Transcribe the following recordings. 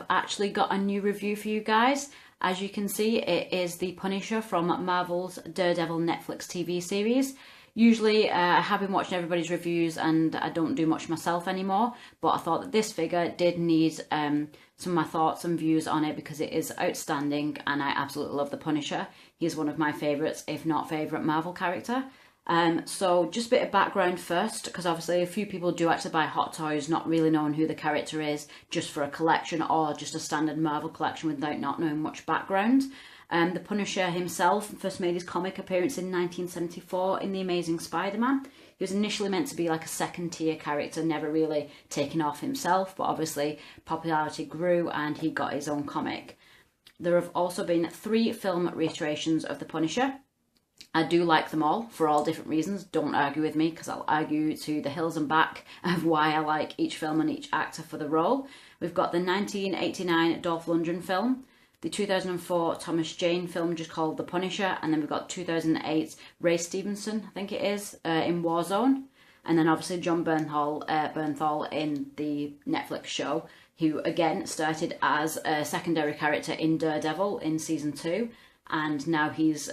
actually got a new review for you guys. As you can see, it is the Punisher from Marvel's Daredevil Netflix TV series. Usually I have been watching everybody's reviews and I don't do much myself anymore, but I thought that this figure did need some of my thoughts and views on it because it is outstanding and I absolutely love the Punisher. He's one of my favourites, if not favourite Marvel character. So just a bit of background first, because obviously a few people do actually buy Hot Toys not really knowing who the character is, just for a collection or just a standard Marvel collection without not knowing much background. The Punisher himself first made his comic appearance in 1974 in The Amazing Spider-Man. He was initially meant to be like a second tier character, never really taken off himself, but obviously popularity grew and he got his own comic. There have also been 3 film reiterations of the Punisher. I do like them all for all different reasons. Don't argue with me because I'll argue to the hills and back of why I like each film and each actor for the role. We've got the 1989 Dolph Lundgren film, the 2004 Thomas Jane film just called The Punisher, and then we've got 2008 Ray Stevenson, I think it is, in Warzone, and then obviously John Bernthal in the Netflix show, who again started as a secondary character in Daredevil in season 2, and now he's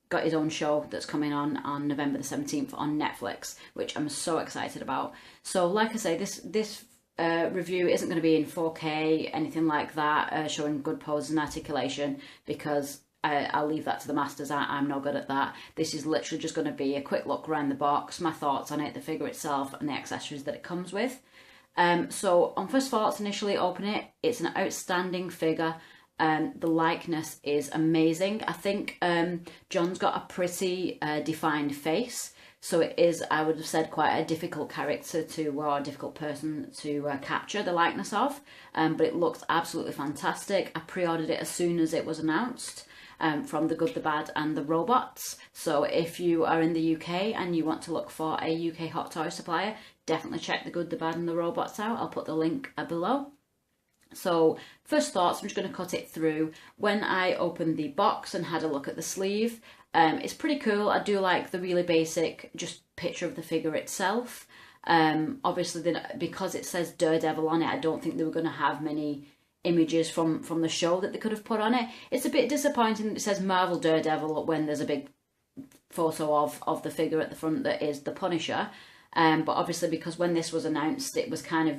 got his own show that's coming on November the 17th on Netflix, which I'm so excited about. So like I say, this review isn't going to be in 4K, anything like that, showing good poses and articulation, because I'll leave that to the masters. I'm not good at that. This is literally just going to be a quick look around the box, my thoughts on it, the figure itself, and the accessories that it comes with. So on first thoughts, initially open it, it's an outstanding figure. The likeness is amazing. I think John's got a pretty defined face, so it is, I would have said, quite a difficult character or a difficult person to capture the likeness of, but it looks absolutely fantastic. I pre-ordered it as soon as it was announced from The Good, The Bad and The Robots, so if you are in the UK and you want to look for a UK hot toy supplier, definitely check The Good, The Bad and The Robots out. I'll put the link below. So first thoughts, I'm just going to cut it through. When I opened the box and had a look at the sleeve, it's pretty cool. I do like the really basic just picture of the figure itself. Obviously, because it says Daredevil on it, I don't think they were going to have many images from the show that they could have put on it. It's a bit disappointing that it says Marvel Daredevil when there's a big photo of the figure at the front that is the Punisher. But obviously, because when this was announced, it was kind of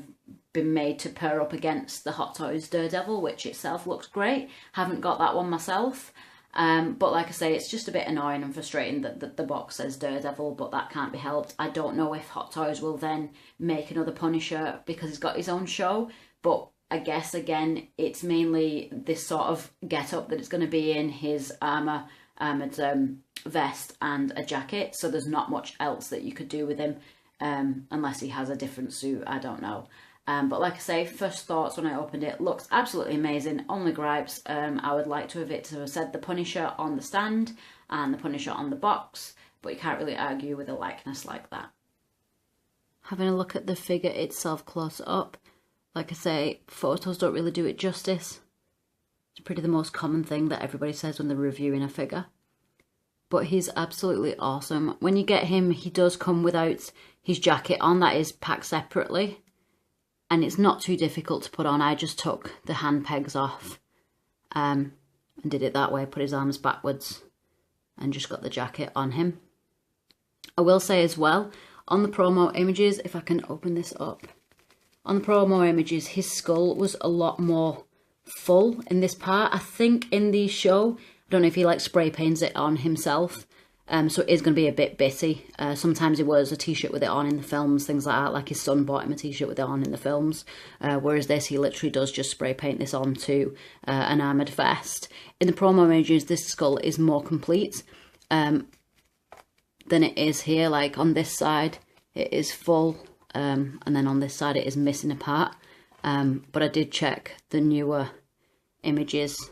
been made to pair up against the Hot Toys Daredevil, which itself looks great. Haven't got that one myself. But like I say, it's just a bit annoying and frustrating that the box says Daredevil, but that can't be helped. I don't know if Hot Toys will then make another Punisher because he's got his own show, but I guess, again, it's mainly this sort of get-up that it's going to be in, his armoured vest and a jacket, so there's not much else that you could do with him, unless he has a different suit, I don't know. But like I say, first thoughts when I opened it, looks absolutely amazing. Only gripes, I would like to have said the Punisher on the stand and the Punisher on the box, but you can't really argue with a likeness like that. Having a look at the figure itself close up, like I say, photos don't really do it justice. It's pretty the most common thing that everybody says when they're reviewing a figure. But he's absolutely awesome. When you get him, he does come without his jacket on, that is packed separately. And it's not too difficult to put on. I just took the hand pegs off and did it that way, put his arms backwards and just got the jacket on him. I will say as well, on the promo images, if I can open this up, on the promo images, his skull was a lot more full in this part. I think in the show, I don't know if he like spray paints it on himself, so it is going to be a bit bitty. Sometimes he wears a t-shirt with it on in the films, things like that, like his son bought him a t-shirt with it on in the films, whereas this, he literally does just spray paint this onto an armoured vest. In the promo images, this skull is more complete than it is here. Like on this side, it is full, and then on this side it is missing a part. But I did check the newer images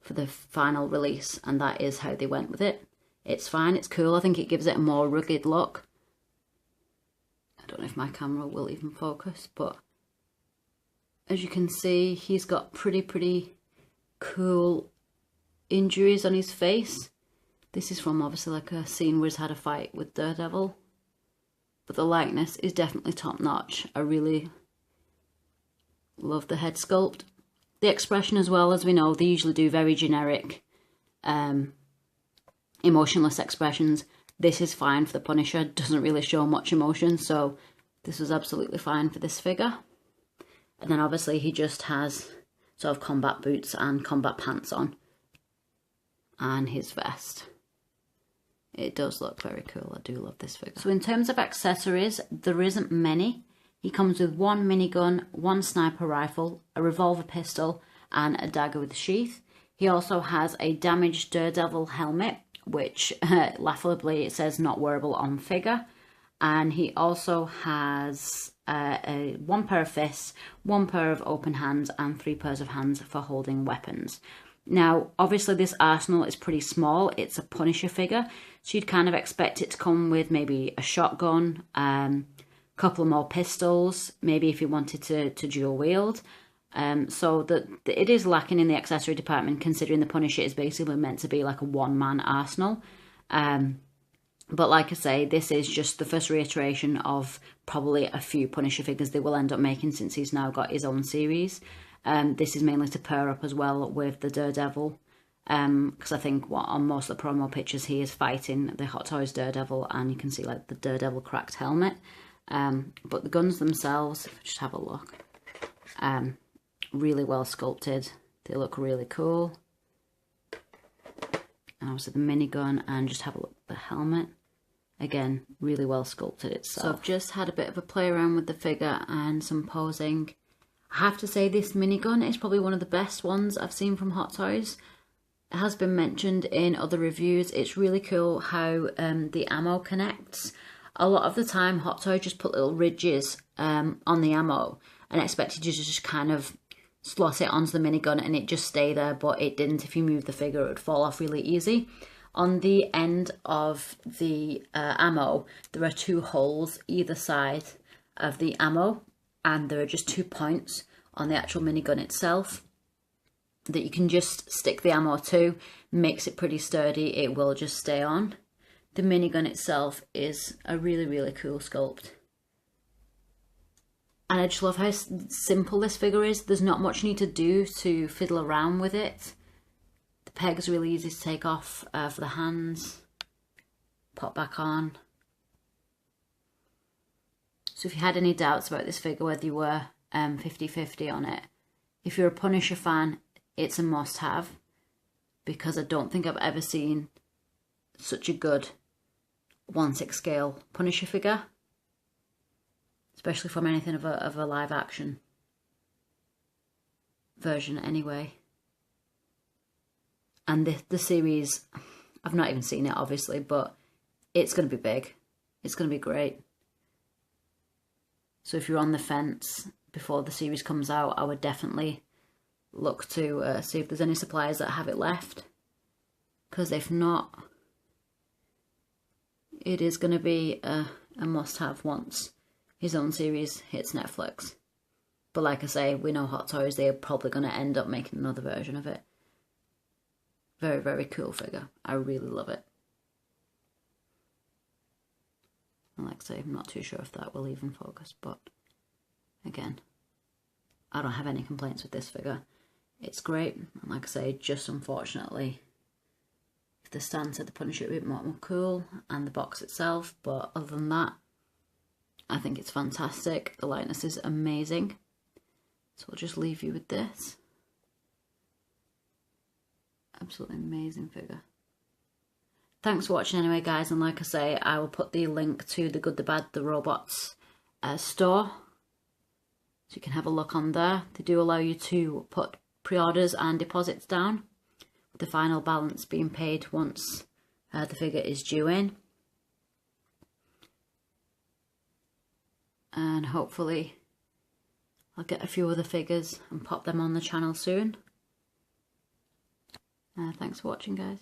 for the final release, and that is how they went with it. It's fine, it's cool. I think it gives it a more rugged look. I don't know if my camera will even focus, but as you can see, he's got pretty cool injuries on his face. This is from obviously like a scene where he's had a fight with Daredevil. But the likeness is definitely top notch. I really love the head sculpt. The expression as well, as we know, they usually do very generic, emotionless expressions. This is fine for the Punisher, doesn't really show much emotion, so this was absolutely fine for this figure. And then obviously he just has sort of combat boots and combat pants on, and his vest. It does look very cool. I do love this figure. So in terms of accessories, there isn't many. He comes with one minigun, one sniper rifle, a revolver pistol, and a dagger with a sheath. He also has a damaged Daredevil helmet, which laughably it says not wearable on figure. And he also has one pair of fists, one pair of open hands, and 3 pairs of hands for holding weapons. Now, obviously this arsenal is pretty small. It's a Punisher figure, so you'd kind of expect it to come with maybe a shotgun, couple more pistols, maybe if you wanted to dual wield. So that it is lacking in the accessory department, considering the Punisher is basically meant to be like a one-man arsenal. But like I say, this is just the first reiteration of probably a few Punisher figures they will end up making, since he's now got his own series. This is mainly to pair up as well with the Daredevil, because I think on most of the promo pictures he is fighting the Hot Toys Daredevil, and you can see like the Daredevil cracked helmet. But the guns themselves, if I just have a look, really well sculpted. They look really cool. And obviously the minigun, and just have a look at the helmet. Again, really well sculpted itself. So I've just had a bit of a play around with the figure and some posing. I have to say this minigun is probably one of the best ones I've seen from Hot Toys. It has been mentioned in other reviews. It's really cool how the ammo connects. A lot of the time Hot Toys just put little ridges on the ammo and expected you to just kind of slot it onto the minigun and it just stay there, but it didn't. If you move the figure, it would fall off really easy. On the end of the ammo, there are 2 holes either side of the ammo, and there are just 2 points on the actual minigun itself that you can just stick the ammo to. Makes it pretty sturdy. It will just stay on. The minigun itself is a really, really cool sculpt. And I just love how simple this figure is. There's not much you need to do to fiddle around with it. The peg's really easy to take off for the hands. Pop back on. So if you had any doubts about this figure, whether you were 50-50 on it, if you're a Punisher fan, it's a must-have. Because I don't think I've ever seen such a good 1/6 scale Punisher figure. Especially from anything of a live action version anyway. And the series, I've not even seen it obviously, but it's going to be big. It's going to be great. So if you're on the fence before the series comes out, I would definitely look to see if there's any suppliers that have it left. Because if not, it is going to be a must-have once his own series hits Netflix. But like I say, we know Hot Toys, they're probably going to end up making another version of it. Very, very cool figure. I really love it. And like I say, I'm not too sure if that will even focus, but again, I don't have any complaints with this figure. It's great, and like I say, just unfortunately, if the stand said the Punisher would be more cool, and the box itself, but other than that, I think it's fantastic. The lightness is amazing. So I'll just leave you with this. Absolutely amazing figure. Thanks for watching anyway, guys, and like I say, I will put the link to the Good, the Bad, the Robots store, so you can have a look on there. They do allow you to put pre-orders and deposits down, with the final balance being paid once the figure is due in. And hopefully I'll get a few other figures and pop them on the channel soon. Thanks for watching, guys.